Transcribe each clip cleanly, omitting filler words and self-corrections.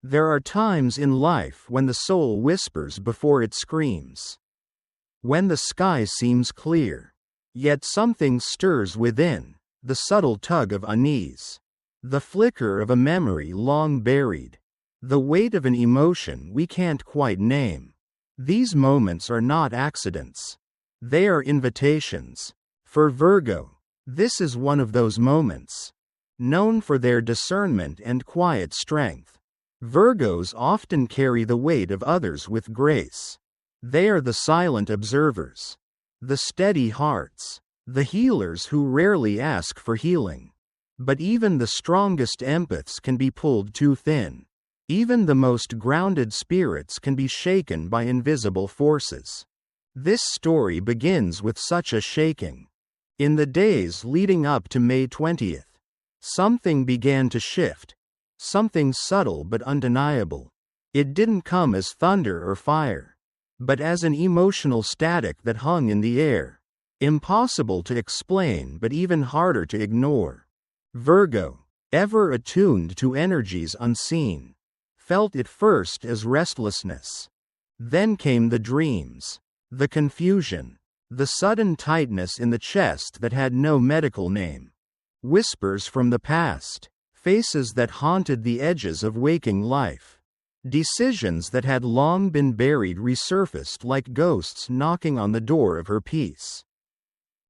There are times in life when the soul whispers before it screams. When the sky seems clear, yet something stirs within, the subtle tug of unease, the flicker of a memory long buried, the weight of an emotion we can't quite name. These moments are not accidents. They are invitations. For Virgo, this is one of those moments. Known for their discernment and quiet strength, Virgos often carry the weight of others with grace. They are the silent observers, the steady hearts, the healers who rarely ask for healing. But even the strongest empaths can be pulled too thin. Even the most grounded spirits can be shaken by invisible forces. This story begins with such a shaking. In the days leading up to May 20th, something began to shift. Something subtle but undeniable. It didn't come as thunder or fire, but as an emotional static that hung in the air. Impossible to explain but even harder to ignore. Virgo, ever attuned to energies unseen, felt it first as restlessness. Then came the dreams, the confusion, the sudden tightness in the chest that had no medical name. Whispers from the past, faces that haunted the edges of waking life. Decisions that had long been buried resurfaced like ghosts knocking on the door of her peace.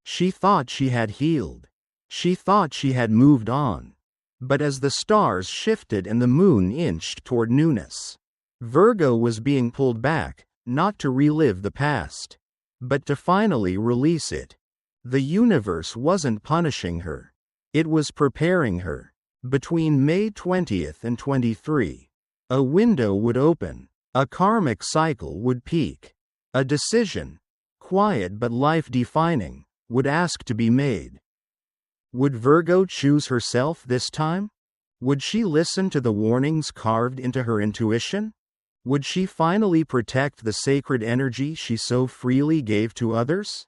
She thought she had healed. She thought she had moved on. But as the stars shifted and the moon inched toward newness, Virgo was being pulled back, not to relive the past, but to finally release it. The universe wasn't punishing her. It was preparing her. Between May 20th and 23, a window would open, a karmic cycle would peak. A decision, quiet but life-defining, would ask to be made. Would Virgo choose herself this time? Would she listen to the warnings carved into her intuition? Would she finally protect the sacred energy she so freely gave to others?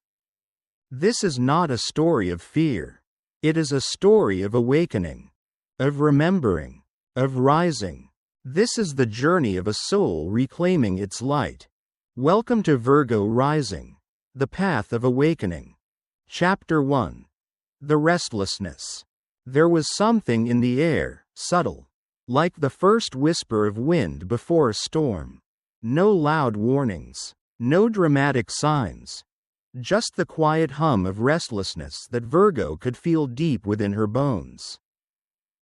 This is not a story of fear. It is a story of awakening, of remembering, of rising. This is the journey of a soul reclaiming its light. Welcome to Virgo Rising, the path of awakening. Chapter 1. The restlessness. There was something in the air, subtle, like the first whisper of wind before a storm. No loud warnings, no dramatic signs, just the quiet hum of restlessness that Virgo could feel deep within her bones.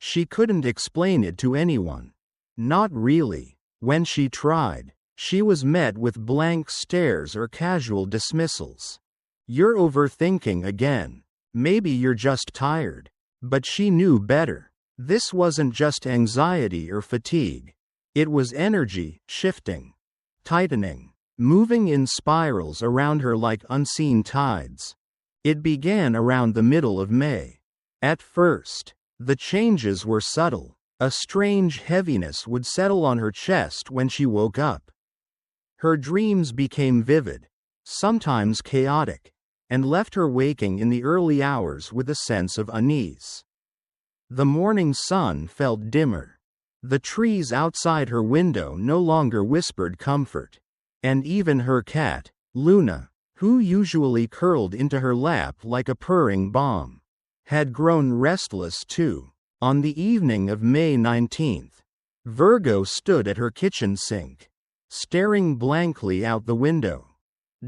She couldn't explain it to anyone. Not really. When she tried, she was met with blank stares or casual dismissals. "You're overthinking again. Maybe you're just tired." But she knew better. This wasn't just anxiety or fatigue. It was energy, shifting, tightening, moving in spirals around her like unseen tides. It began around the middle of May. At first, the changes were subtle. A strange heaviness would settle on her chest when she woke up. Her dreams became vivid, sometimes chaotic, and left her waking in the early hours with a sense of unease. The morning sun felt dimmer. The trees outside her window no longer whispered comfort. And even her cat, Luna, who usually curled into her lap like a purring bomb, had grown restless too. On the evening of May 19th, Virgo stood at her kitchen sink, staring blankly out the window.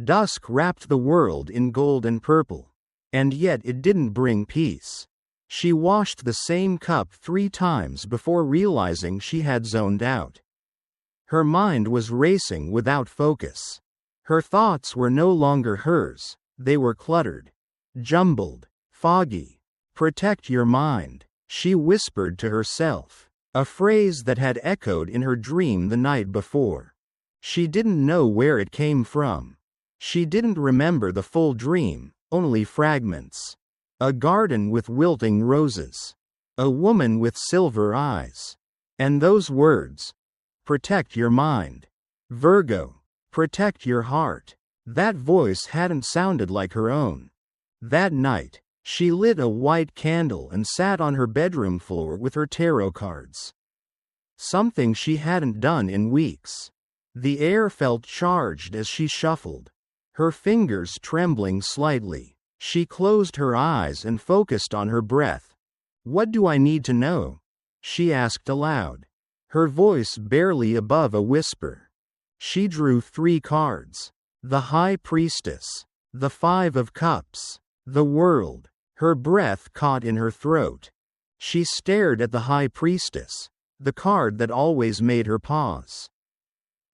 Dusk wrapped the world in gold and purple, and yet it didn't bring peace. She washed the same cup 3 times before realizing she had zoned out. Her mind was racing without focus. Her thoughts were no longer hers, they were cluttered, jumbled, foggy. "Protect your mind," she whispered to herself, a phrase that had echoed in her dream the night before. She didn't know where it came from. She didn't remember the full dream, only fragments. A garden with wilting roses. A woman with silver eyes. And those words. "Protect your mind. Virgo, protect your heart." That voice hadn't sounded like her own. That night, she lit a white candle and sat on her bedroom floor with her tarot cards. something she hadn't done in weeks. The air felt charged as she shuffled, her fingers trembling slightly. She closed her eyes and focused on her breath. "What do I need to know?" she asked aloud, her voice barely above a whisper. She drew 3 cards. The High Priestess, the 5 of Cups, the World. Her breath caught in her throat. She stared at the High Priestess, the card that always made her pause.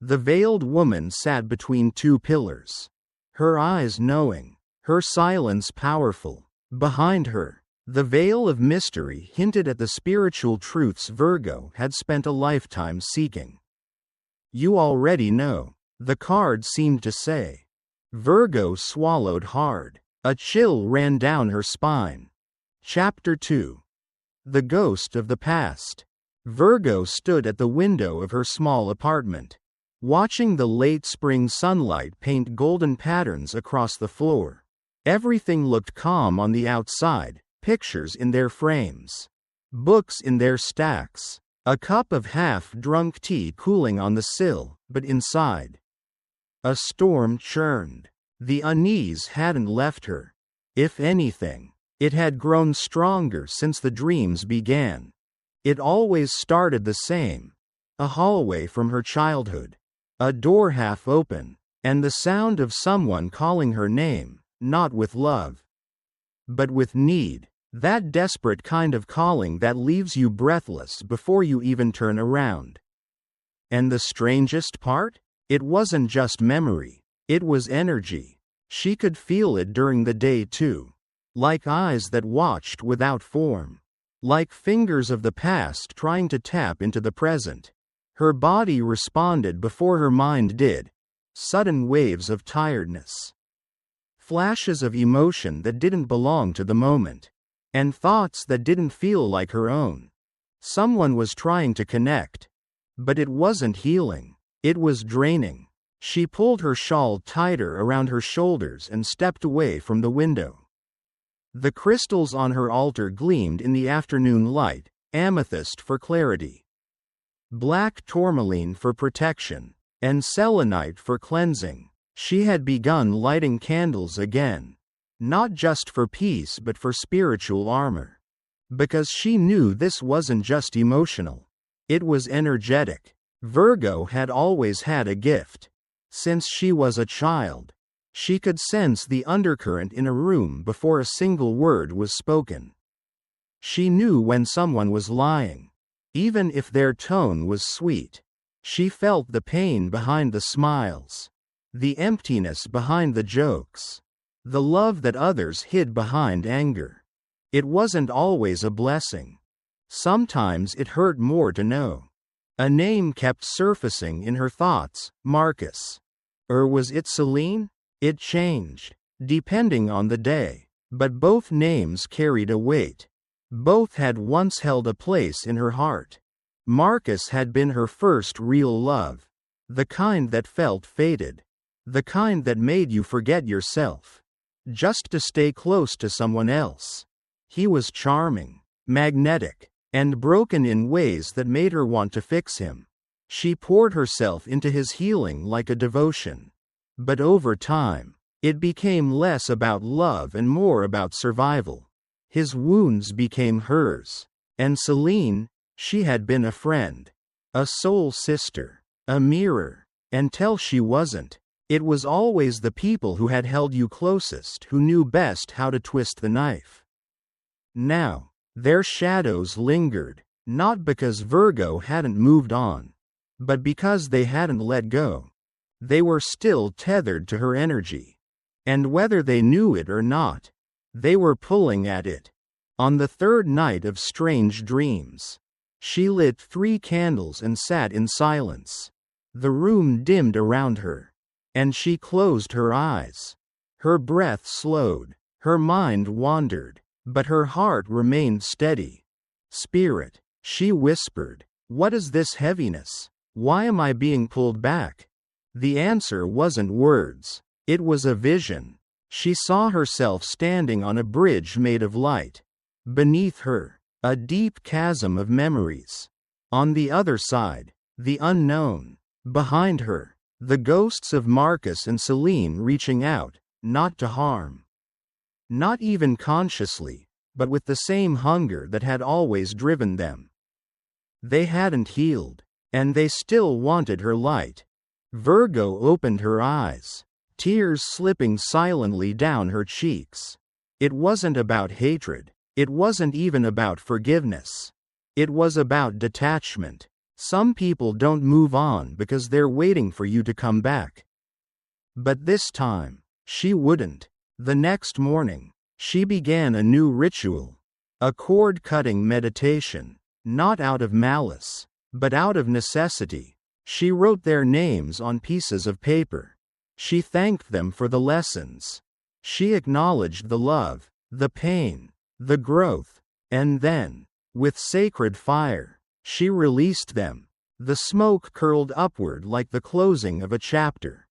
The veiled woman sat between 2 pillars, her eyes knowing, her silence powerful. Behind her, the veil of mystery hinted at the spiritual truths Virgo had spent a lifetime seeking. "You already know," the card seemed to say. Virgo swallowed hard. A chill ran down her spine. Chapter 2. The Ghost of the Past. Virgo stood at the window of her small apartment, watching the late spring sunlight paint golden patterns across the floor. Everything looked calm on the outside, pictures in their frames, books in their stacks, a cup of half-drunk tea cooling on the sill, but inside, a storm churned. The unease hadn't left her. If anything, it had grown stronger since the dreams began. It always started the same. A hallway from her childhood, a door half open, and the sound of someone calling her name, not with love, but with need. That desperate kind of calling that leaves you breathless before you even turn around. And the strangest part? It wasn't just memory. It was energy. She could feel it during the day too. Like eyes that watched without form. Like fingers of the past trying to tap into the present. Her body responded before her mind did. Sudden waves of tiredness. Flashes of emotion that didn't belong to the moment. And thoughts that didn't feel like her own. Someone was trying to connect. But it wasn't healing. It was draining. She pulled her shawl tighter around her shoulders and stepped away from the window. The crystals on her altar gleamed in the afternoon light, amethyst for clarity, black tourmaline for protection, and selenite for cleansing. She had begun lighting candles again, not just for peace but for spiritual armor. Because she knew this wasn't just emotional. It was energetic. Virgo had always had a gift. Since she was a child, she could sense the undercurrent in a room before a single word was spoken. She knew when someone was lying, even if their tone was sweet. She felt the pain behind the smiles, the emptiness behind the jokes, the love that others hid behind anger. It wasn't always a blessing. Sometimes it hurt more to know. A name kept surfacing in her thoughts, Marcus. Or was it Celine? It changed, depending on the day. But both names carried a weight. Both had once held a place in her heart. Marcus had been her first real love. The kind that felt fated. The kind that made you forget yourself, just to stay close to someone else. He was charming, magnetic, and broken in ways that made her want to fix him. She poured herself into his healing like a devotion. But over time, it became less about love and more about survival. His wounds became hers. And Celine, she had been a friend, a soul sister, a mirror. Until she wasn't. It was always the people who had held you closest who knew best how to twist the knife. Now, their shadows lingered, not because Virgo hadn't moved on, but because they hadn't let go. They were still tethered to her energy. And whether they knew it or not, they were pulling at it. On the third night of strange dreams, she lit 3 candles and sat in silence. The room dimmed around her, and she closed her eyes. Her breath slowed, her mind wandered, but her heart remained steady. "Spirit," she whispered, "what is this heaviness? Why am I being pulled back?" The answer wasn't words. It was a vision. She saw herself standing on a bridge made of light. Beneath her, a deep chasm of memories. On the other side, the unknown. Behind her, the ghosts of Marcus and Celine reaching out, not to harm. Not even consciously, but with the same hunger that had always driven them. They hadn't healed, and they still wanted her light. Virgo opened her eyes, tears slipping silently down her cheeks. It wasn't about hatred. It wasn't even about forgiveness. It was about detachment. Some people don't move on because they're waiting for you to come back. But this time, she wouldn't. The next morning, she began a new ritual. A cord-cutting meditation. Not out of malice, but out of necessity. She wrote their names on pieces of paper. She thanked them for the lessons. She acknowledged the love, the pain, the growth, and then, with sacred fire, she released them. The smoke curled upward like the closing of a chapter.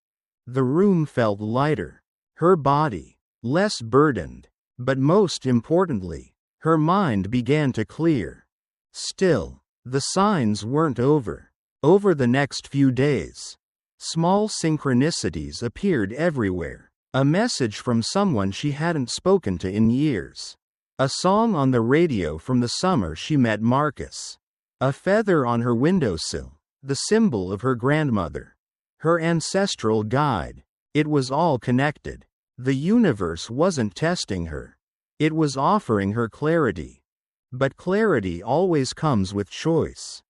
The room felt lighter. Her body, less burdened, but most importantly, her mind began to clear. Still, the signs weren't over. Over the next few days, small synchronicities appeared everywhere. A message from someone she hadn't spoken to in years. A song on the radio from the summer she met Marcus. A feather on her windowsill, the symbol of her grandmother. Her ancestral guide. It was all connected. The universe wasn't testing her. It was offering her clarity. But clarity always comes with choice.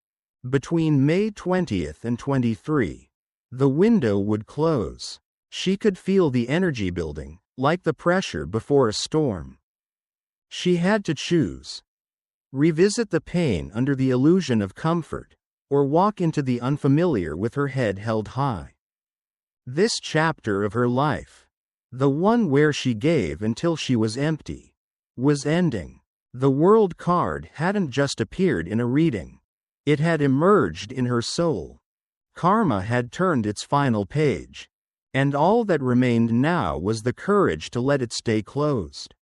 Between May 20th and 23, the window would close. She could feel the energy building, like the pressure before a storm. She had to choose. Revisit the pain under the illusion of comfort, or walk into the unfamiliar with her head held high. This chapter of her life, the one where she gave until she was empty, was ending. The world card hadn't just appeared in a reading. It had emerged in her soul. Karma had turned its final page. And all that remained now was the courage to let it stay closed.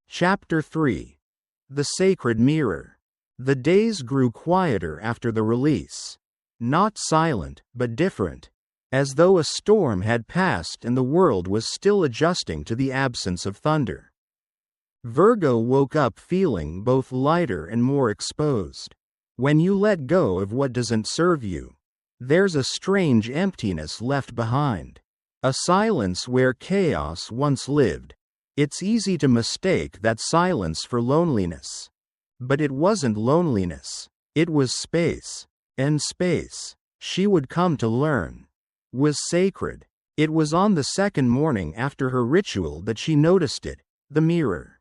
Chapter 3. The Sacred Mirror. The days grew quieter after the release. Not silent, but different. As though a storm had passed and the world was still adjusting to the absence of thunder. Virgo woke up feeling both lighter and more exposed. When you let go of what doesn't serve you, there's a strange emptiness left behind. A silence where chaos once lived. It's easy to mistake that silence for loneliness. But it wasn't loneliness. It was space. And space, she would come to learn, was sacred. It was on the second morning after her ritual that she noticed it, the mirror.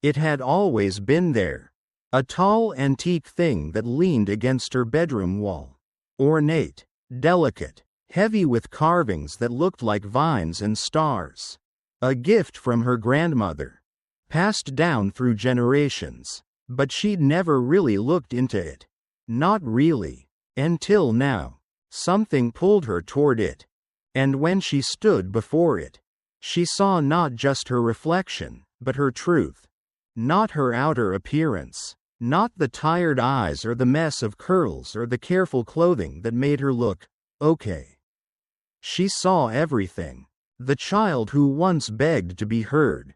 It had always been there. A tall antique thing that leaned against her bedroom wall. Ornate, delicate, heavy with carvings that looked like vines and stars. A gift from her grandmother. Passed down through generations. But she'd never really looked into it. Not really. Until now. Something pulled her toward it. And when she stood before it, she saw not just her reflection, but her truth. Not her outer appearance. Not the tired eyes or the mess of curls or the careful clothing that made her look okay. She saw everything. The child who once begged to be heard.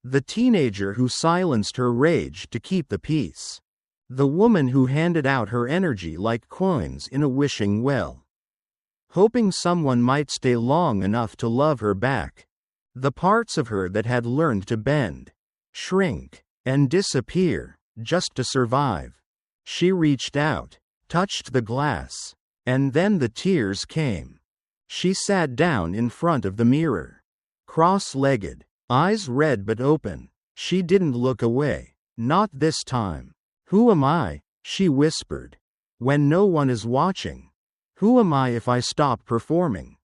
The teenager who silenced her rage to keep the peace. The woman who handed out her energy like coins in a wishing well. Hoping someone might stay long enough to love her back. The parts of her that had learned to bend, shrink, and disappear, just to survive. She reached out, touched the glass, and then the tears came. She sat down in front of the mirror. Cross-legged, eyes red but open. She didn't look away. Not this time. "Who am I?" she whispered. "When no one is watching? Who am I if I stop performing?"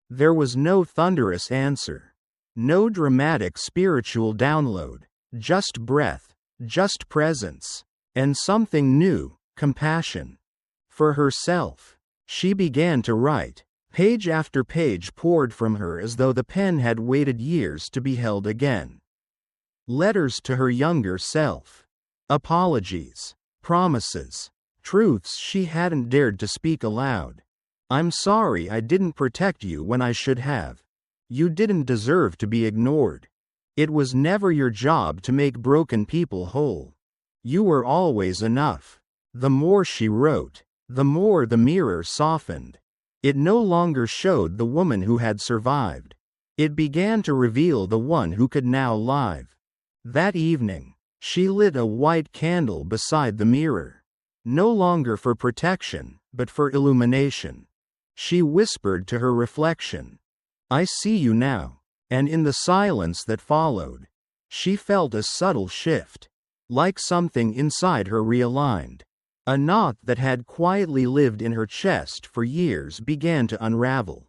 There was no thunderous answer. No dramatic spiritual download. Just breath. Just presence. And something new, compassion. For herself. She began to write. Page after page poured from her as though the pen had waited years to be held again. Letters to her younger self. Apologies. Promises. truths she hadn't dared to speak aloud. I'm sorry I didn't protect you when I should have. You didn't deserve to be ignored. It was never your job to make broken people whole. You were always enough. The more she wrote, the more the mirror softened. It no longer showed the woman who had survived. It began to reveal the one who could now live. That evening, she lit a white candle beside the mirror. No longer for protection, but for illumination. She whispered to her reflection, "I see you now." And in the silence that followed, she felt a subtle shift, like something inside her realigned. A knot that had quietly lived in her chest for years began to unravel.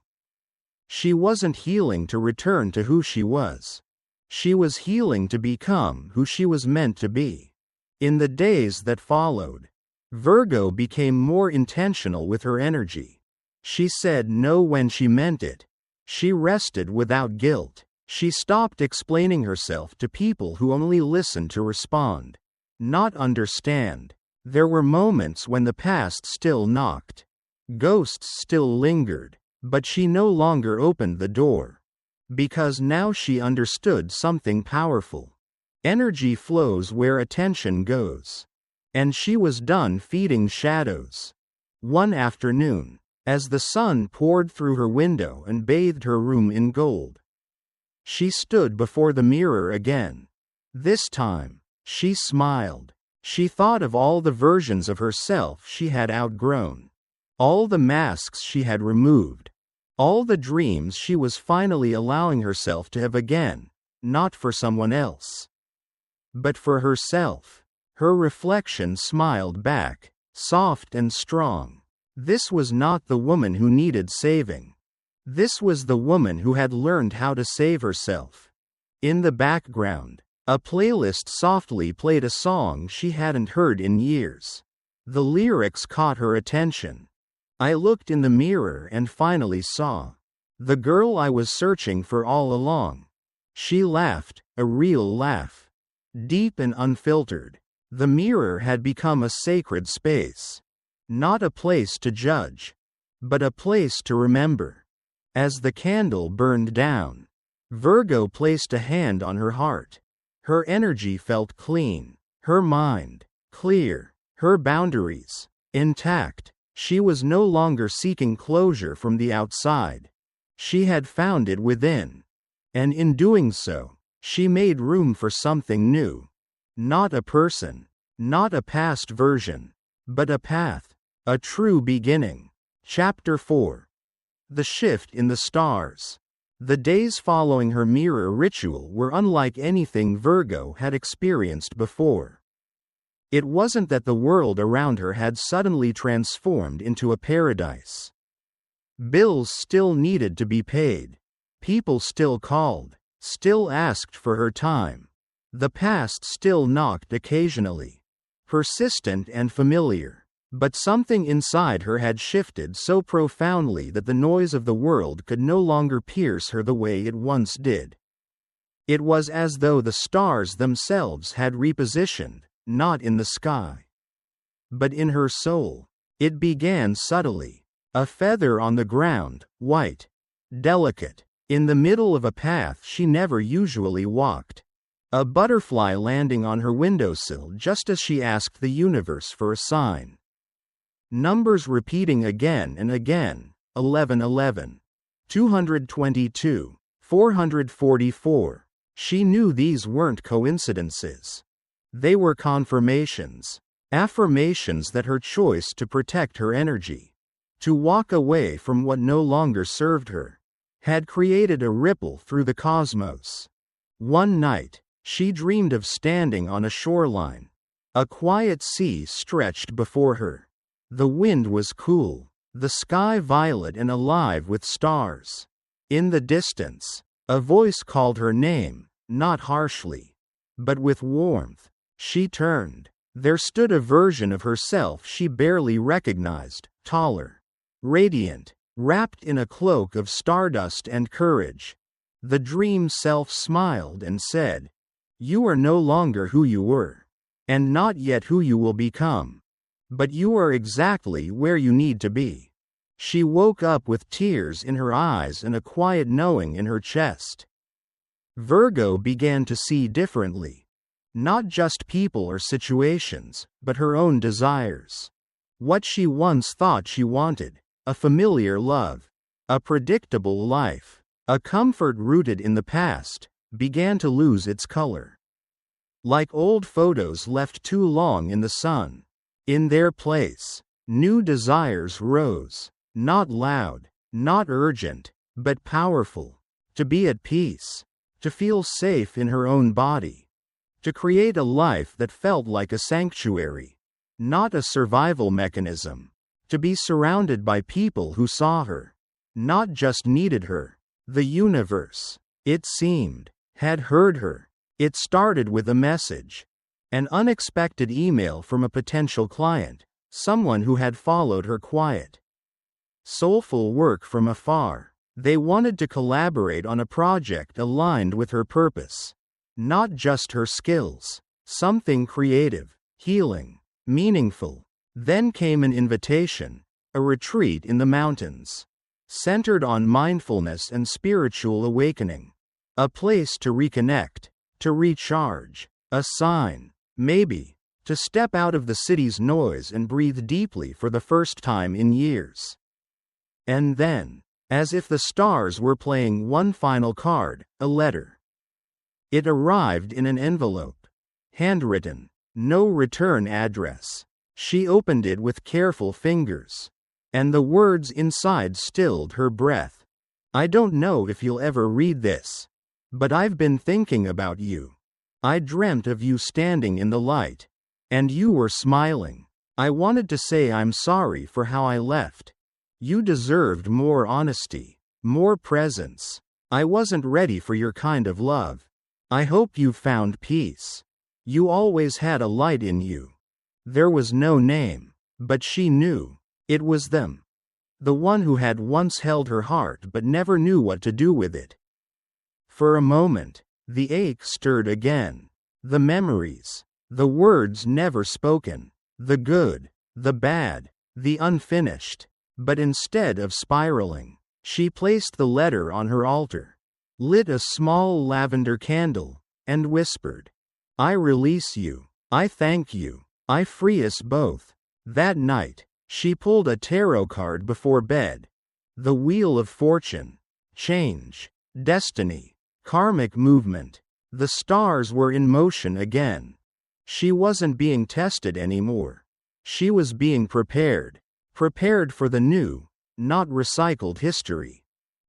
She wasn't healing to return to who she was. She was healing to become who she was meant to be. In the days that followed, Virgo became more intentional with her energy. She said no when she meant it. She rested without guilt. She stopped explaining herself to people who only listened to respond, not understand. There were moments when the past still knocked. Ghosts still lingered, but she no longer opened the door. Because now she understood something powerful. Energy flows where attention goes. And she was done feeding shadows. One afternoon, as the sun poured through her window and bathed her room in gold, she stood before the mirror again. This time, she smiled. She thought of all the versions of herself she had outgrown, all the masks she had removed, all the dreams she was finally allowing herself to have again, not for someone else, but for herself. Her reflection smiled back, soft and strong. This was not the woman who needed saving. This was the woman who had learned how to save herself. In the background, a playlist softly played a song she hadn't heard in years. The lyrics caught her attention. I looked in the mirror and finally saw the girl I was searching for all along. She laughed, a real laugh. Deep and unfiltered. The mirror had become a sacred space. Not a place to judge, but a place to remember. As the candle burned down, Virgo placed a hand on her heart. Her energy felt clean, her mind clear, her boundaries intact. She was no longer seeking closure from the outside. She had found it within. And in doing so, she made room for something new. Not a person, not a past version, but a path, a true beginning. Chapter 4. The Shift in the Stars. The days following her mirror ritual were unlike anything Virgo had experienced before. It wasn't that the world around her had suddenly transformed into a paradise. Bills still needed to be paid. People still called, still asked for her time. The past still knocked occasionally, persistent and familiar. But something inside her had shifted so profoundly that the noise of the world could no longer pierce her the way it once did. It was as though the stars themselves had repositioned, not in the sky, but in her soul. It began subtly. A feather on the ground, white, delicate, in the middle of a path she never usually walked. A butterfly landing on her windowsill just as she asked the universe for a sign. Numbers repeating again and again, 1111, 222, 444. She knew these weren't coincidences. They were confirmations, affirmations that her choice to protect her energy, to walk away from what no longer served her, had created a ripple through the cosmos. One night, she dreamed of standing on a shoreline. A quiet sea stretched before her. The wind was cool, the sky violet and alive with stars. In the distance, a voice called her name, not harshly, but with warmth. She turned. There stood a version of herself she barely recognized, taller, radiant, wrapped in a cloak of stardust and courage. The dream self smiled and said, "You are no longer who you were, and not yet who you will become. but you are exactly where you need to be. She woke up with tears in her eyes and a quiet knowing in her chest. Virgo began to see differently. Not just people or situations, but her own desires. What she once thought she wanted, a familiar love, a predictable life, a comfort rooted in the past, began to lose its color. Like old photos left too long in the sun. In their place, new desires rose, not loud, not urgent, but powerful. To be at peace, to feel safe in her own body, to create a life that felt like a sanctuary, not a survival mechanism, to be surrounded by people who saw her, not just needed her. The universe, it seemed, had heard her. It started with a message. An unexpected email from a potential client, someone who had followed her quiet, soulful work from afar. They wanted to collaborate on a project aligned with her purpose. Not just her skills, something creative, healing, meaningful. Then came an invitation, a retreat in the mountains, centered on mindfulness and spiritual awakening. A place to reconnect, to recharge, a sign, maybe, to step out of the city's noise and breathe deeply for the first time in years. And then, as if the stars were playing one final card, a letter. It arrived in an envelope, handwritten, no return address. She opened it with careful fingers, and the words inside stilled her breath. I don't know if you'll ever read this, but I've been thinking about you. I dreamt of you standing in the light, and you were smiling. I wanted to say I'm sorry for how I left. You deserved more honesty, more presence. I wasn't ready for your kind of love. I hope you've found peace. You always had a light in you. There was no name, but she knew. It was them. The one who had once held her heart but never knew what to do with it. For a moment, the ache stirred again. The memories, the words never spoken, the good, the bad, the unfinished. But instead of spiraling, she placed the letter on her altar, lit a small lavender candle, and whispered, I release you. I thank you. I free us both. That night, she pulled a tarot card before bed. The Wheel of Fortune. Change. Destiny. Karmic movement. The stars were in motion again. She wasn't being tested anymore. She was being prepared. Prepared for the new, not recycled history.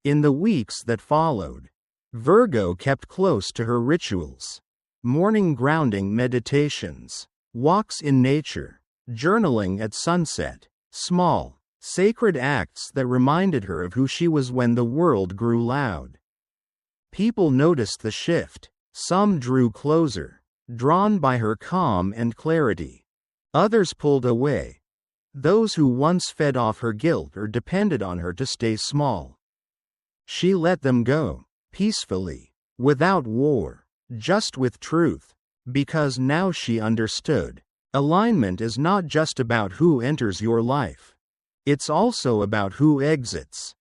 In the weeks that followed, Virgo kept close to her rituals. Morning grounding meditations, walks in nature, journaling at sunset, small, sacred acts that reminded her of who she was when the world grew loud. People noticed the shift. Some drew closer, drawn by her calm and clarity. Others pulled away. Those who once fed off her guilt or depended on her to stay small. She let them go, peacefully, without war, just with truth, because now she understood. Alignment is not just about who enters your life. It's also about who exits.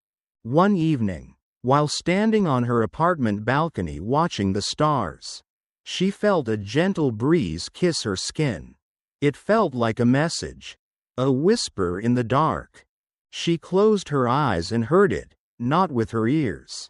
One evening, while standing on her apartment balcony watching the stars, she felt a gentle breeze kiss her skin. It felt like a message. A whisper in the dark. She closed her eyes and heard it, not with her ears,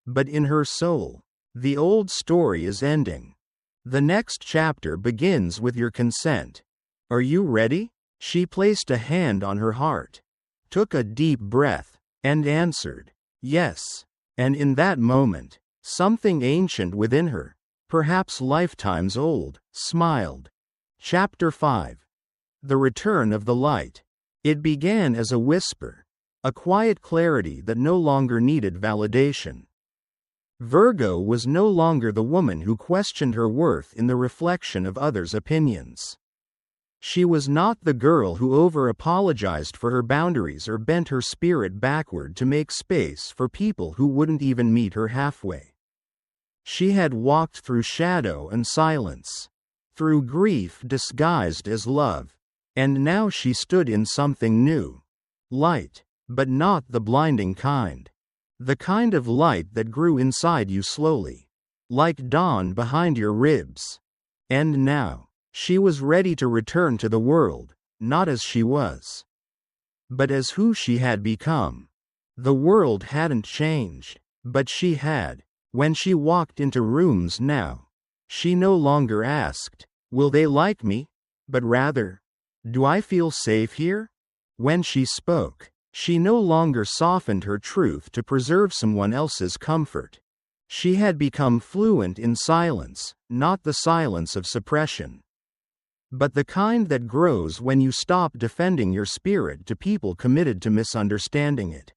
but in her soul. The old story is ending. The next chapter begins with your consent. Are you ready? She placed a hand on her heart, took a deep breath, and answered, yes. And in that moment, something ancient within her, perhaps lifetimes old, smiled. Chapter 5. The Return of the Light. It began as a whisper, a quiet clarity that no longer needed validation. Virgo was no longer the woman who questioned her worth in the reflection of others' opinions. She was not the girl who over-apologized for her boundaries or bent her spirit backward to make space for people who wouldn't even meet her halfway. She had walked through shadow and silence, through grief disguised as love, And now she stood in something new. Light, but not the blinding kind. The kind of light that grew inside you slowly, like dawn behind your ribs. And now, she was ready to return to the world, not as she was, but as who she had become. The world hadn't changed, but she had. When she walked into rooms now, she no longer asked, "Will they like me?" but rather, "Do I feel safe here?" When she spoke, she no longer softened her truth to preserve someone else's comfort. She had become fluent in silence, not the silence of suppression, but the kind that grows when you stop defending your spirit to people committed to misunderstanding it.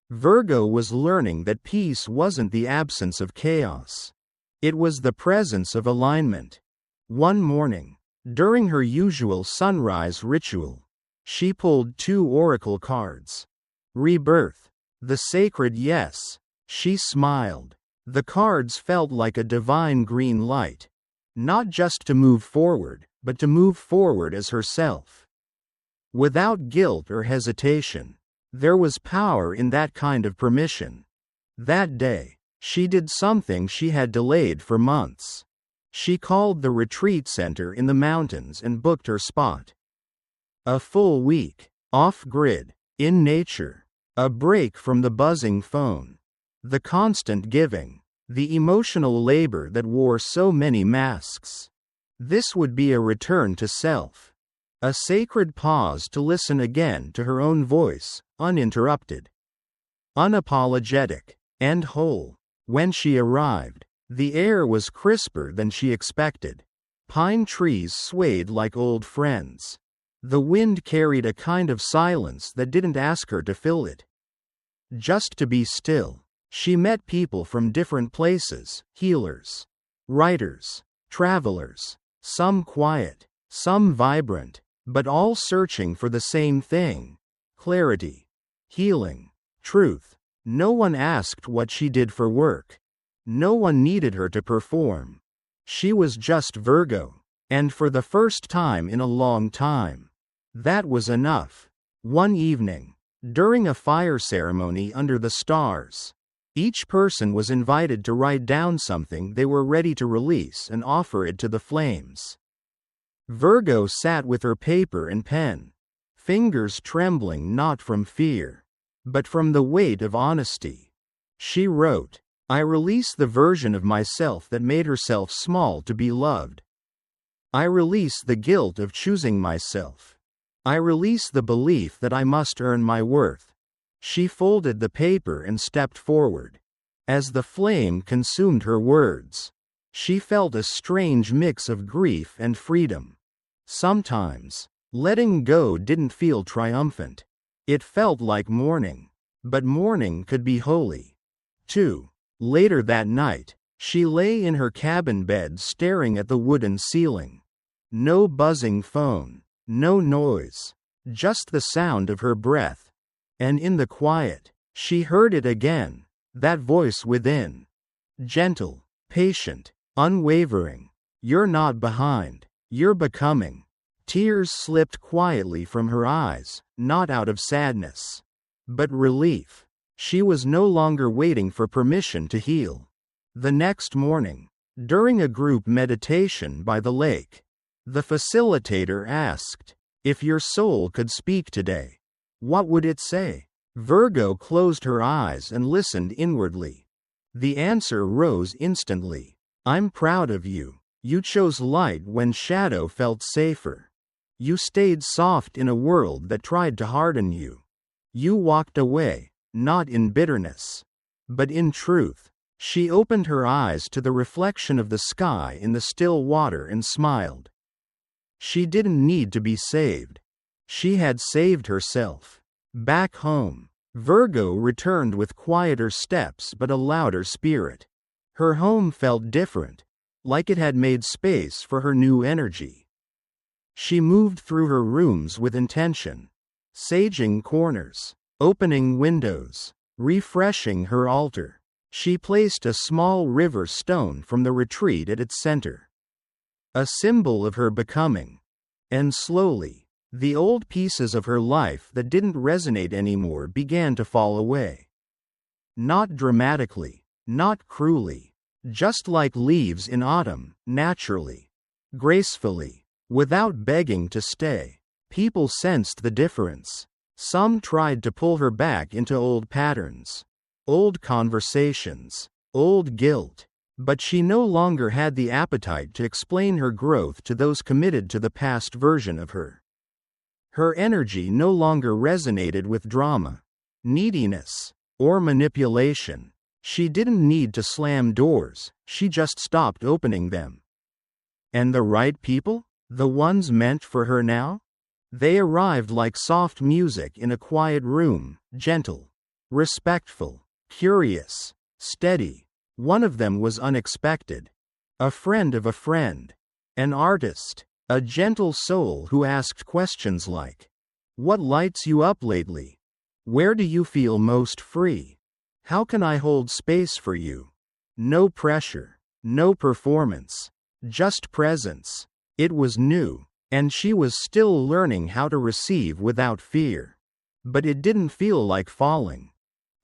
Virgo was learning that peace wasn't the absence of chaos. It was the presence of alignment. One morning, during her usual sunrise ritual, she pulled 2 oracle cards. Rebirth. The sacred yes. She smiled. The cards felt like a divine green light. Not just to move forward, but to move forward as herself. Without guilt or hesitation. There was power in that kind of permission. That day, she did something she had delayed for months. She called the retreat center in the mountains and booked her spot. A full week, off-grid, in nature, a break from the buzzing phone, the constant giving, the emotional labor that wore so many masks. This would be a return to self. A sacred pause to listen again to her own voice, uninterrupted, unapologetic, and whole. When she arrived, the air was crisper than she expected. Pine trees swayed like old friends. The wind carried a kind of silence that didn't ask her to fill it. Just to be still. She met people from different places, healers, writers, travelers, some quiet, some vibrant, but all searching for the same thing: clarity, healing, truth. No one asked what she did for work. No one needed her to perform. She was just Virgo, and for the first time in a long time, that was enough. One evening, during a fire ceremony under the stars, each person was invited to write down something they were ready to release and offer it to the flames. Virgo sat with her paper and pen, fingers trembling not from fear, but from the weight of honesty. She wrote, "I release the version of myself that made herself small to be loved. I release the guilt of choosing myself. I release the belief that I must earn my worth." She folded the paper and stepped forward. As the flame consumed her words, she felt a strange mix of grief and freedom. Sometimes, letting go didn't feel triumphant. It felt like mourning. But mourning could be holy, too. Later that night, she lay in her cabin bed staring at the wooden ceiling. No buzzing phone, no noise, just the sound of her breath. And in the quiet, she heard it again, that voice within. Gentle, patient, unwavering. "You're not behind, you're becoming." Tears slipped quietly from her eyes, not out of sadness, but relief. She was no longer waiting for permission to heal. The next morning, during a group meditation by the lake, the facilitator asked, "If your soul could speak today, what would it say?" Virgo closed her eyes and listened inwardly. The answer rose instantly. "I'm proud of you. You chose light when shadow felt safer. You stayed soft in a world that tried to harden you. You walked away, not in bitterness, but in truth." She opened her eyes to the reflection of the sky in the still water and smiled. She didn't need to be saved. She had saved herself. Back home, Virgo returned with quieter steps but a louder spirit. Her home felt different, like it had made space for her new energy. She moved through her rooms with intention, saging corners, opening windows, refreshing her altar. She placed a small river stone from the retreat at its center, a symbol of her becoming. And slowly, The old pieces of her life that didn't resonate anymore began to fall away. Not dramatically, not cruelly, just like leaves in autumn, naturally, gracefully, without begging to stay. People sensed the difference. Some tried to pull her back into old patterns, old conversations, old guilt, but she no longer had the appetite to explain her growth to those committed to the past version of her. Her energy no longer resonated with drama, neediness, or manipulation. She didn't need to slam doors, she just stopped opening them. And the right people? The ones meant for her now? They arrived like soft music in a quiet room, gentle, respectful, curious, steady. One of them was unexpected. A friend of a friend. An artist. A gentle soul who asked questions like, "What lights you up lately? Where do you feel most free? How can I hold space for you?" No pressure. No performance. Just presence. It was new, and she was still learning how to receive without fear. But it didn't feel like falling.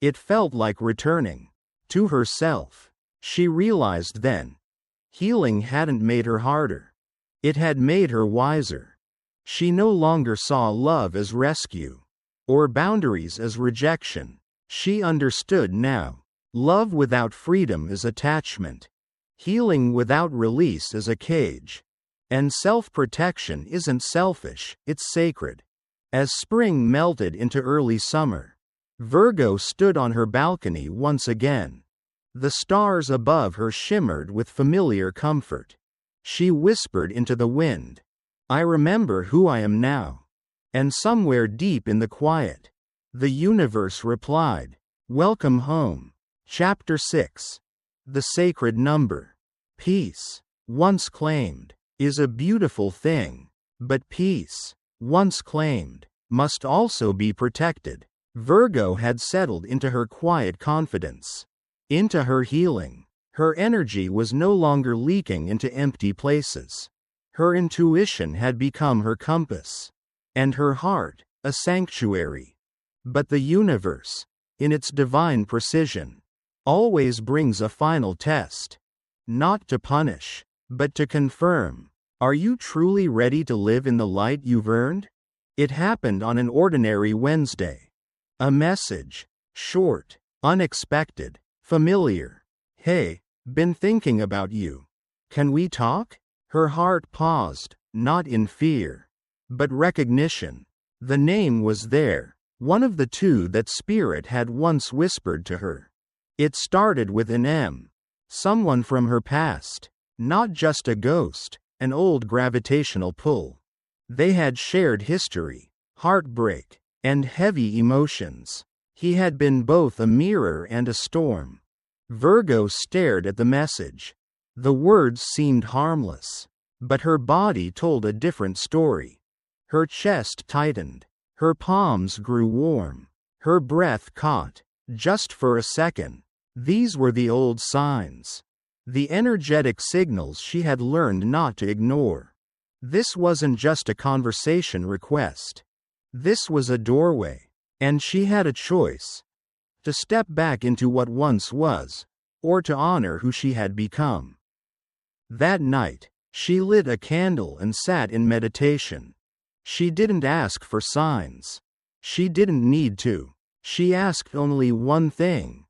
It felt like returning to herself. She realized then. Healing hadn't made her harder. It had made her wiser. She no longer saw love as rescue, or boundaries as rejection. She understood now. Love without freedom is attachment. Healing without release is a cage. And self-protection isn't selfish, it's sacred. As spring melted into early summer, Virgo stood on her balcony once again. The stars above her shimmered with familiar comfort. She whispered into the wind, "I remember who I am now." And somewhere deep in the quiet, the universe replied, "Welcome home." Chapter 6. The Sacred Number. Peace, once claimed, is a beautiful thing, but peace, once claimed, must also be protected. Virgo had settled into her quiet confidence, into her healing. Her energy was no longer leaking into empty places. Her intuition had become her compass, and her heart, a sanctuary. But the universe, in its divine precision, always brings a final test. Not to punish, but to confirm. Are you truly ready to live in the light you've earned? It happened on an ordinary Wednesday. A message, short, unexpected, familiar. "Hey, been thinking about you. Can we talk?" Her heart paused, not in fear, but recognition. The name was there, one of the two that Spirit had once whispered to her. It started with an M. Someone from her past. Not just a ghost, an old gravitational pull. They had shared history, heartbreak, and heavy emotions. He had been both a mirror and a storm. Virgo stared at the message. The words seemed harmless, but her body told a different story. Her chest tightened. Her palms grew warm. Her breath caught, just for a second. These were the old signs. The energetic signals she had learned not to ignore. This wasn't just a conversation request. This was a doorway, and she had a choice. To step back into what once was, or to honor who she had become. That night, she lit a candle and sat in meditation. She didn't ask for signs. She didn't need to. She asked only one thing: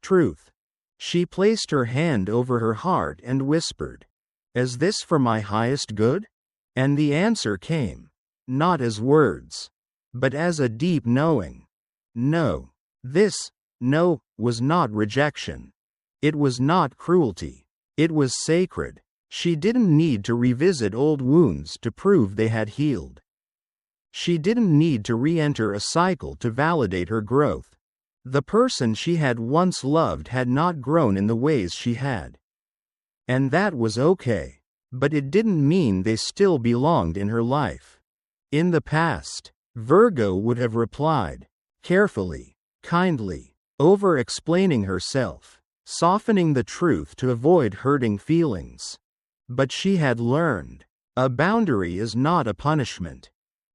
truth. She placed her hand over her heart and whispered, "Is this for my highest good?" And the answer came, not as words, but as a deep knowing. No. This no was not rejection. It was not cruelty. It was sacred. She didn't need to revisit old wounds to prove they had healed. She didn't need to re-enter a cycle to validate her growth. The person she had once loved had not grown in the ways she had. And that was okay. But it didn't mean they still belonged in her life. In the past, Virgo would have replied, carefully, kindly, over-explaining herself, softening the truth to avoid hurting feelings. But she had learned, a boundary is not a punishment.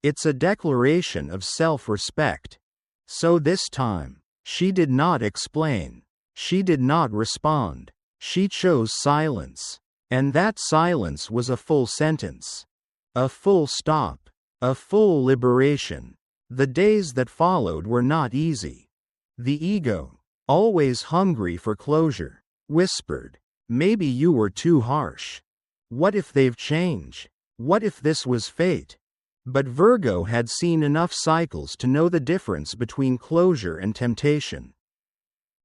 It's a declaration of self-respect. So this time, she did not explain. She did not respond. She chose silence. And that silence was a full sentence. A full stop. A full liberation. The days that followed were not easy. The ego, always hungry for closure, whispered, "Maybe you were too harsh. What if they've changed? What if this was fate?" But Virgo had seen enough cycles to know the difference between closure and temptation.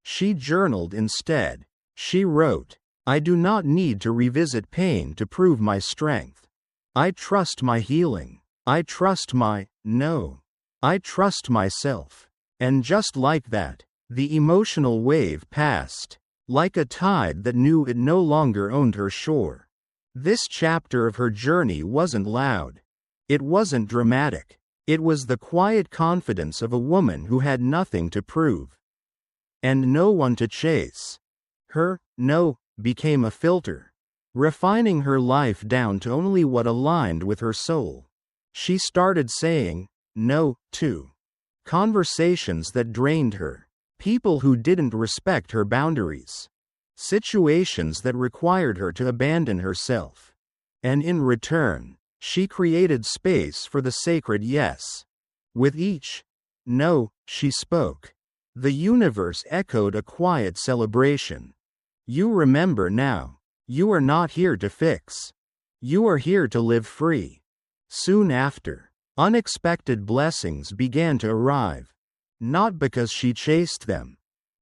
She journaled instead. She wrote, "I do not need to revisit pain to prove my strength. I trust my healing. I trust I trust myself." And just like that, the emotional wave passed, like a tide that knew it no longer owned her shore. This chapter of her journey wasn't loud. It wasn't dramatic. It was the quiet confidence of a woman who had nothing to prove. And no one to chase. Her no became a filter, refining her life down to only what aligned with her soul. She started saying no to conversations that drained her, people who didn't respect her boundaries, situations that required her to abandon herself. And in return, she created space for the sacred yes. With each no she spoke, the universe echoed a quiet celebration. You remember now. You are not here to fix. You are here to live free. Soon after, unexpected blessings began to arrive. Not because she chased them,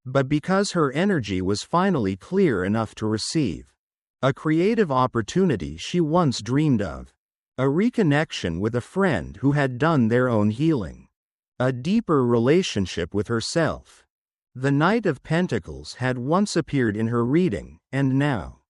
but because her energy was finally clear enough to receive. A creative opportunity she once dreamed of. A reconnection with a friend who had done their own healing. A deeper relationship with herself. The Knight of Pentacles had once appeared in her reading, and now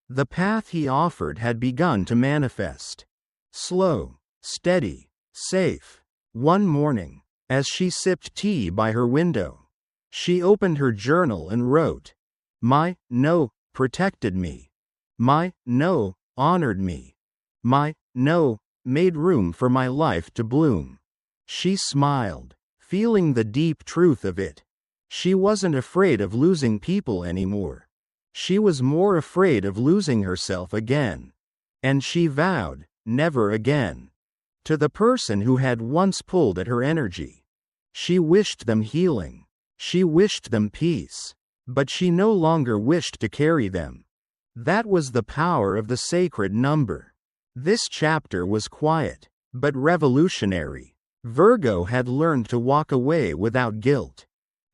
the path he offered had begun to manifest. Slow, steady, safe. One morning, as she sipped tea by her window, she opened her journal and wrote, "My no protected me. My no honored me. My no made room for my life to bloom." She smiled, feeling the deep truth of it. She wasn't afraid of losing people anymore. She was more afraid of losing herself again. And she vowed, never again. To the person who had once pulled at her energy. She wished them healing. She wished them peace. But she no longer wished to carry them. That was the power of the sacred number. This chapter was quiet, but revolutionary. Virgo had learned to walk away without guilt.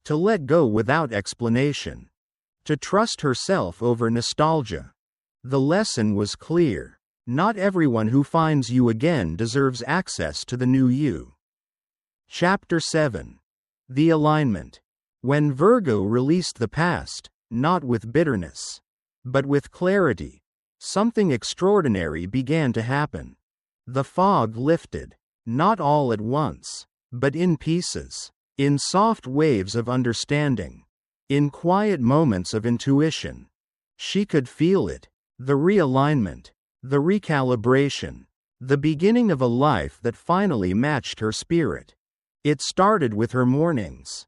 To let go without explanation. To trust herself over nostalgia. The lesson was clear. Not everyone who finds you again deserves access to the new you. Chapter 7. The Alignment. When Virgo released the past, not with bitterness, but with clarity, something extraordinary began to happen. The fog lifted, not all at once, but in pieces, in soft waves of understanding, in quiet moments of intuition. She could feel it, the realignment, the recalibration, the beginning of a life that finally matched her spirit. It started with her mornings.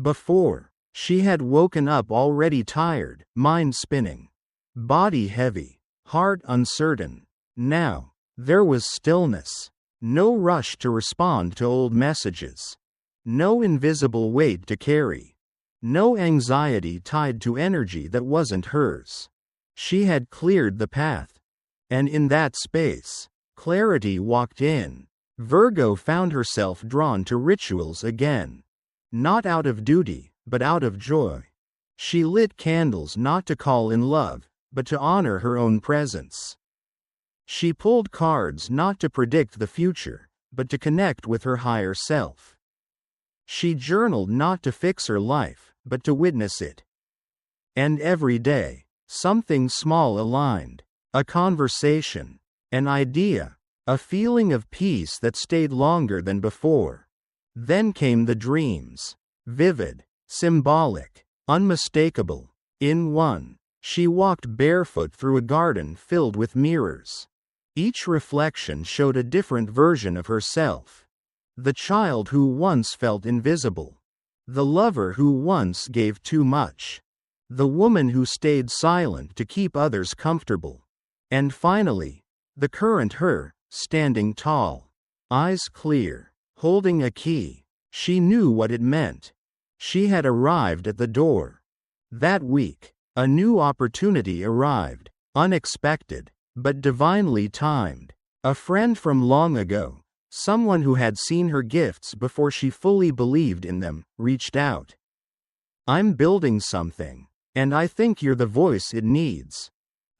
Before, she had woken up already tired, mind spinning, body heavy, heart uncertain. Now, there was stillness. No rush to respond to old messages. No invisible weight to carry. No anxiety tied to energy that wasn't hers. She had cleared the path. And in that space, clarity walked in. Virgo found herself drawn to rituals again. Not out of duty, but out of joy. She lit candles not to call in love, but to honor her own presence. She pulled cards not to predict the future, but to connect with her higher self. She journaled not to fix her life, but to witness it. And every day, something small aligned. A conversation, an idea, a feeling of peace that stayed longer than before. Then came the dreams. Vivid, symbolic, unmistakable. In one, she walked barefoot through a garden filled with mirrors. Each reflection showed a different version of herself. The child who once felt invisible. The lover who once gave too much. The woman who stayed silent to keep others comfortable. And finally, the current her, standing tall. Eyes clear, holding a key. She knew what it meant. She had arrived at the door. That week, a new opportunity arrived, unexpected, but divinely timed. A friend from long ago, someone who had seen her gifts before she fully believed in them, reached out. "I'm building something, and I think you're the voice it needs."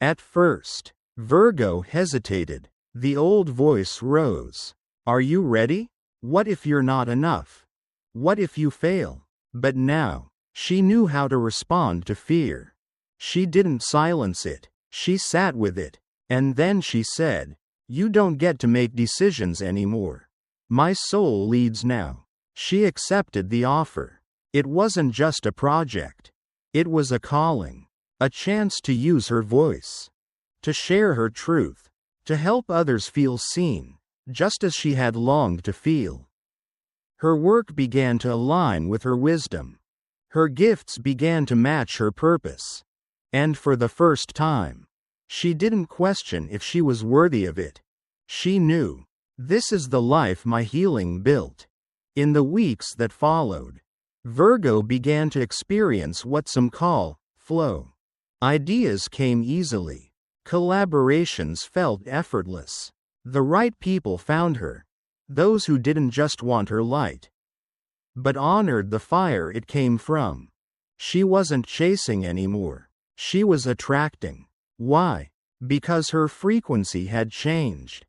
At first, Virgo hesitated. The old voice rose. "Are you ready? What if you're not enough? What if you fail?" But now, she knew how to respond to fear. She didn't silence it, she sat with it. And then she said, "You don't get to make decisions anymore. My soul leads now." She accepted the offer. It wasn't just a project. It was a calling. A chance to use her voice. To share her truth. To help others feel seen, just as she had longed to feel. Her work began to align with her wisdom. Her gifts began to match her purpose. And for the first time, she didn't question if she was worthy of it. She knew, this is the life my healing built. In the weeks that followed, Virgo began to experience what some call flow. Ideas came easily. Collaborations felt effortless. The right people found her. Those who didn't just want her light, but honored the fire it came from. She wasn't chasing anymore. She was attracting. Why? Because her frequency had changed.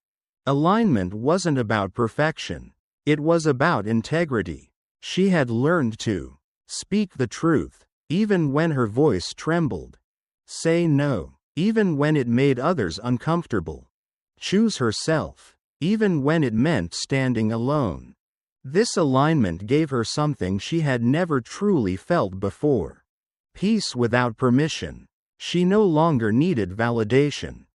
Alignment wasn't about perfection. It was about integrity. She had learned to speak the truth, even when her voice trembled. Say no, even when it made others uncomfortable. Choose herself, even when it meant standing alone. This alignment gave her something she had never truly felt before. Peace without permission. She no longer needed validation.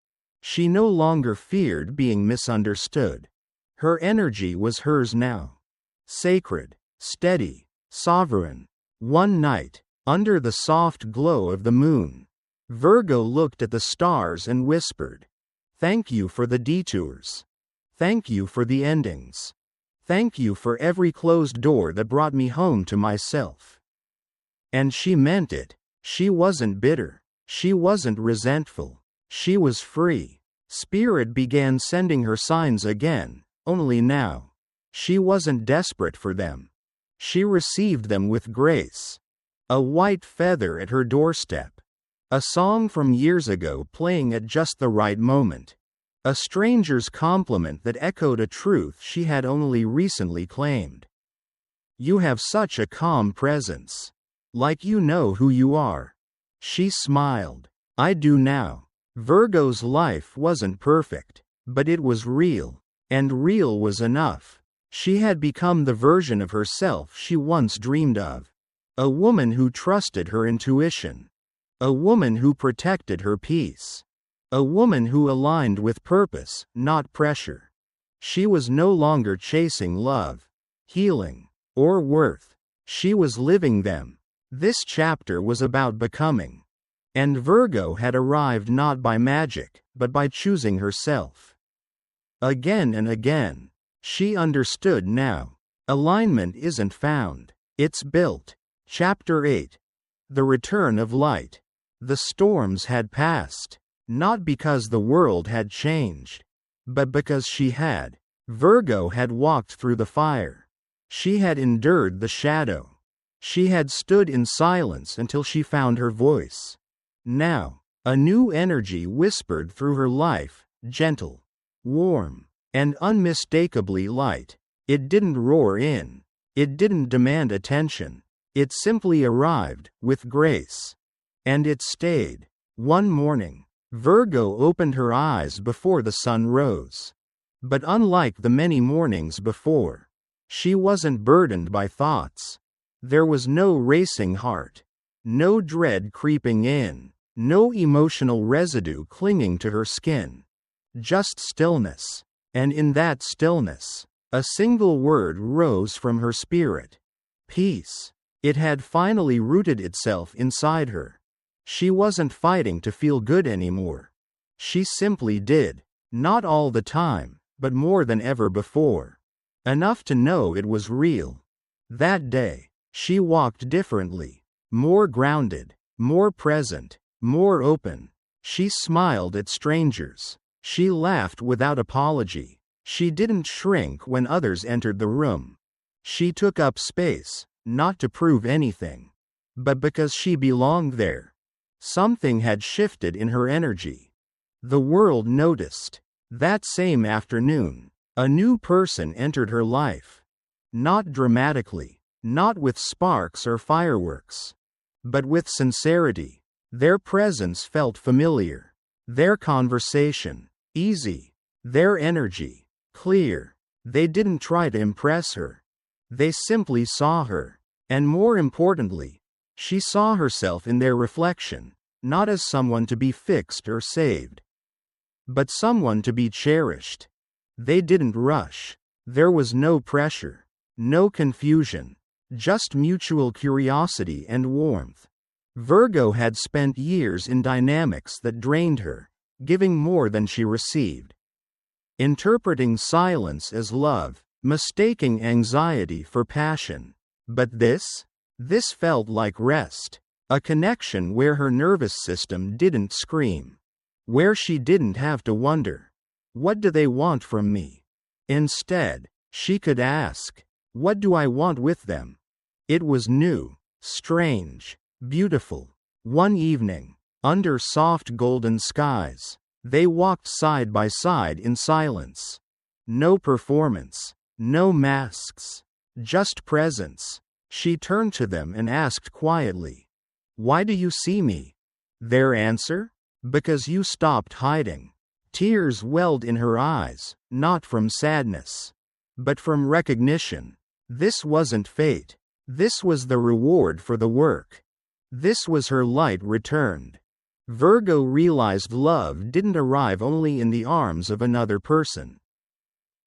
She no longer feared being misunderstood. Her energy was hers now. Sacred, steady, sovereign. One night, under the soft glow of the moon, Virgo looked at the stars and whispered, "Thank you for the detours. Thank you for the endings. Thank you for every closed door that brought me home to myself." And she meant it. She wasn't bitter. She wasn't resentful. She was free. Spirit began sending her signs again, only now. She wasn't desperate for them. She received them with grace. A white feather at her doorstep. A song from years ago playing at just the right moment. A stranger's compliment that echoed a truth she had only recently claimed. "You have such a calm presence. Like you know who you are." She smiled. "I do now." Virgo's life wasn't perfect, but it was real, and real was enough. She had become the version of herself she once dreamed of. A woman who trusted her intuition. A woman who protected her peace. A woman who aligned with purpose, not pressure. She was no longer chasing love, healing, or worth. She was living them. This chapter was about becoming. And Virgo had arrived not by magic, but by choosing herself. Again and again, she understood now. Alignment isn't found, it's built. Chapter 8. The Return of Light. The storms had passed, not because the world had changed, but because she had. Virgo had walked through the fire. She had endured the shadow. She had stood in silence until she found her voice. Now, a new energy whispered through her life, gentle, warm, and unmistakably light. It didn't roar in. It didn't demand attention. It simply arrived, with grace. And it stayed. One morning, Virgo opened her eyes before the sun rose. But unlike the many mornings before, she wasn't burdened by thoughts. There was no racing heart. No dread creeping in. No emotional residue clinging to her skin. just stillness. And in that stillness, a single word rose from her spirit: peace. It had finally rooted itself inside her. She wasn't fighting to feel good anymore. She simply did. Not all the time, but more than ever before. Enough to know it was real. That day, she walked differently. More grounded, more present, more open. She smiled at strangers. She laughed without apology. She didn't shrink when others entered the room. She took up space, not to prove anything, but because she belonged there. Something had shifted in her energy. The world noticed. That same afternoon, a new person entered her life. Not dramatically, not with sparks or fireworks, but with sincerity. Their presence felt familiar. Their conversation, easy. Their energy, clear. They didn't try to impress her. They simply saw her. And more importantly, she saw herself in their reflection, not as someone to be fixed or saved, but someone to be cherished. They didn't rush. There was no pressure, no confusion, just mutual curiosity and warmth. Virgo had spent years in dynamics that drained her, giving more than she received. Interpreting silence as love, mistaking anxiety for passion. But this felt like rest. A connection where her nervous system didn't scream. Where she didn't have to wonder, what do they want from me? Instead, she could ask, what do I want with them? It was new, strange, beautiful. One evening, under soft golden skies, they walked side by side in silence. No performance, no masks, just presence. She turned to them and asked quietly, why do you see me? Their answer? Because you stopped hiding. Tears welled in her eyes, not from sadness, but from recognition. This wasn't fate. This was the reward for the work. This was her light returned. Virgo realized love didn't arrive only in the arms of another person.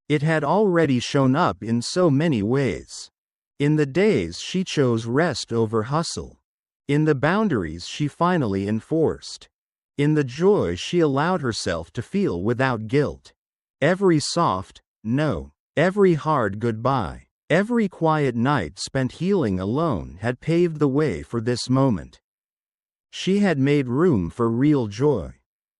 It had already shown up in so many ways. In the days she chose rest over hustle. In the boundaries she finally enforced. In the joy she allowed herself to feel without guilt. Every soft no, every hard goodbye, every quiet night spent healing alone had paved the way for this moment. She had made room for real joy.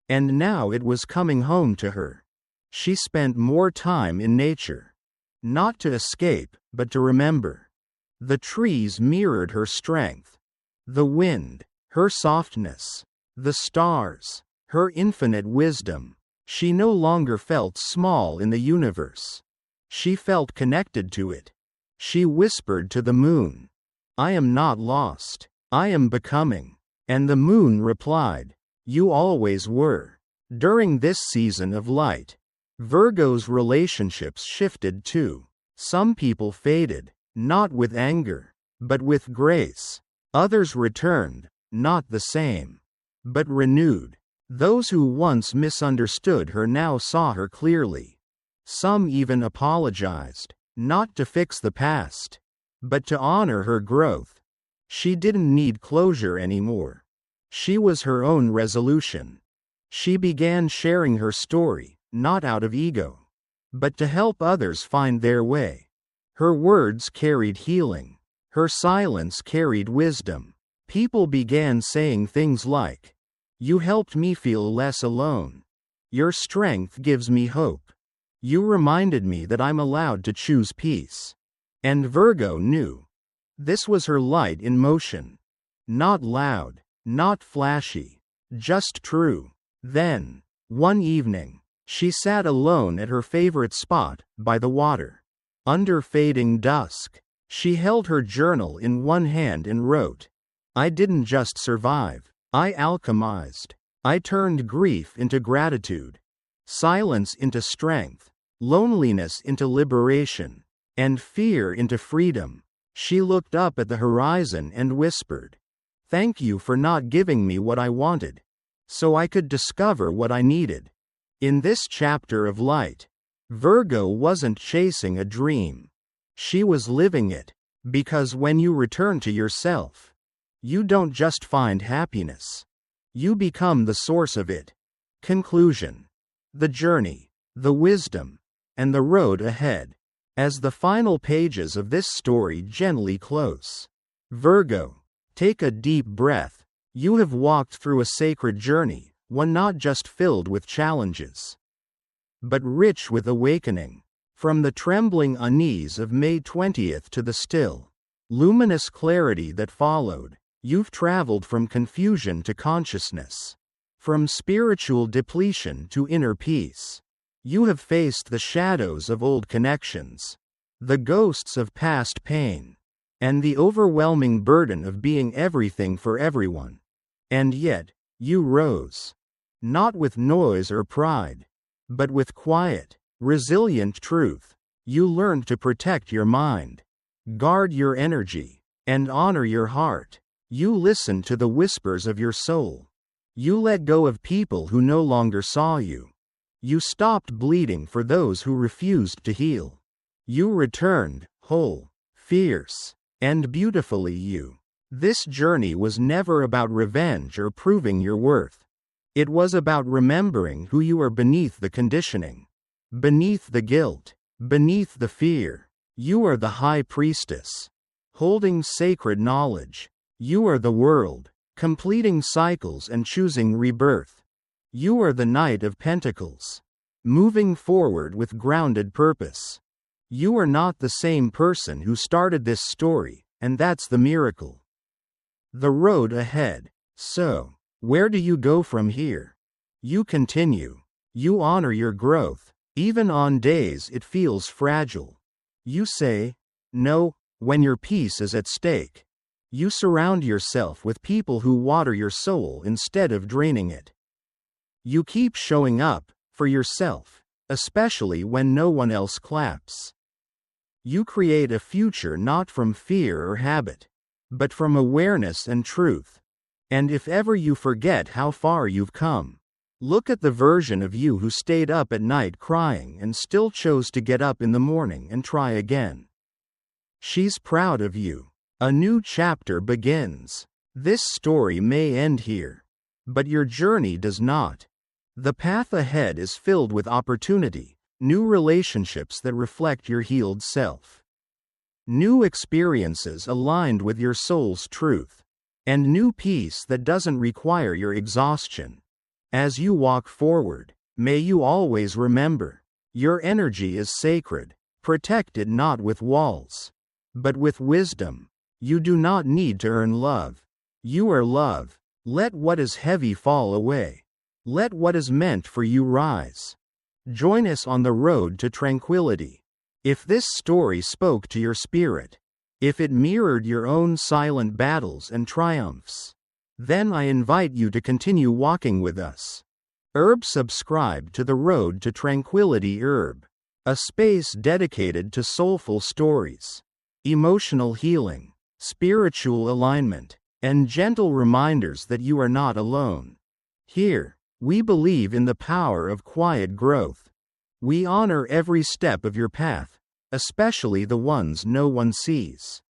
And now it was coming home to her. She spent more time in nature. Not to escape, but to remember. The trees mirrored her strength. The wind, her softness. The stars, her infinite wisdom. She no longer felt small in the universe. She felt connected to it. She whispered to the moon, I am not lost. I am becoming. And the moon replied, you always were. During this season of light, Virgo's relationships shifted too. Some people faded, not with anger, but with grace. Others returned, not the same, but renewed. Those who once misunderstood her now saw her clearly. Some even apologized, not to fix the past, but to honor her growth. She didn't need closure anymore. She was her own resolution. She began sharing her story, not out of ego, but to help others find their way. Her words carried healing. Her silence carried wisdom. People began saying things like, you helped me feel less alone. Your strength gives me hope. You reminded me that I'm allowed to choose peace. And Virgo knew. This was her light in motion. Not loud, not flashy, just true. Then, one evening, she sat alone at her favorite spot, by the water. Under fading dusk, she held her journal in one hand and wrote, I didn't just survive. I alchemized. I turned grief into gratitude, silence into strength, loneliness into liberation, and fear into freedom. She looked up at the horizon and whispered, thank you for not giving me what I wanted, so I could discover what I needed. In this chapter of light, Virgo wasn't chasing a dream. She was living it, because when you return to yourself, you don't just find happiness. You become the source of it. Conclusion. The journey, the wisdom, and the road ahead. As the final pages of this story gently close, Virgo, take a deep breath. You have walked through a sacred journey, one not just filled with challenges, but rich with awakening. From the trembling unease of May 20th to the still, luminous clarity that followed, you've traveled from confusion to consciousness, from spiritual depletion to inner peace. You have faced the shadows of old connections, the ghosts of past pain, and the overwhelming burden of being everything for everyone. And yet, you rose, not with noise or pride, but with quiet, resilient truth. You learned to protect your mind, guard your energy, and honor your heart. You listened to the whispers of your soul. You let go of people who no longer saw you. You stopped bleeding for those who refused to heal. You returned, whole, fierce, and beautifully you. This journey was never about revenge or proving your worth. It was about remembering who you are beneath the conditioning, beneath the guilt, beneath the fear. You are the high priestess, holding sacred knowledge. You are the world, completing cycles and choosing rebirth. You are the Knight of Pentacles, moving forward with grounded purpose. You are not the same person who started this story, and that's the miracle. The road ahead. So, where do you go from here? You continue. You honor your growth, even on days it feels fragile. You say, no, when your peace is at stake. You surround yourself with people who water your soul instead of draining it. You keep showing up for yourself, especially when no one else claps. You create a future not from fear or habit, but from awareness and truth. And if ever you forget how far you've come, look at the version of you who stayed up at night crying and still chose to get up in the morning and try again. She's proud of you. A new chapter begins. This story may end here, but your journey does not. The path ahead is filled with opportunity, new relationships that reflect your healed self, new experiences aligned with your soul's truth, and new peace that doesn't require your exhaustion. As you walk forward, may you always remember, your energy is sacred. Protect it not with walls, but with wisdom. You do not need to earn love. You are love. Let what is heavy fall away. Let what is meant for you rise. Join us on the road to tranquility. If this story spoke to your spirit, if it mirrored your own silent battles and triumphs, then I invite you to continue walking with us. Subscribe to the Road to Tranquility a space dedicated to soulful stories, emotional healing, spiritual alignment, and gentle reminders that you are not alone. Here, we believe in the power of quiet growth. We honor every step of your path, especially the ones no one sees.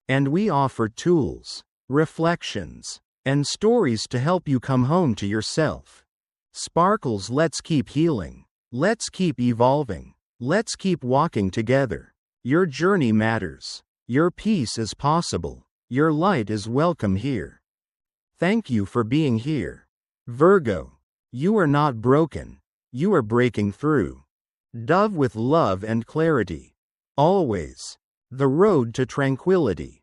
And we offer tools, reflections, and stories to help you come home to yourself. Sparkles, let's keep healing. Let's keep evolving. Let's keep walking together. Your journey matters. Your peace is possible. Your light is welcome here. Thank you for being here. Virgo, you are not broken. You are breaking through. Dove with love and clarity. Always. The road to tranquility.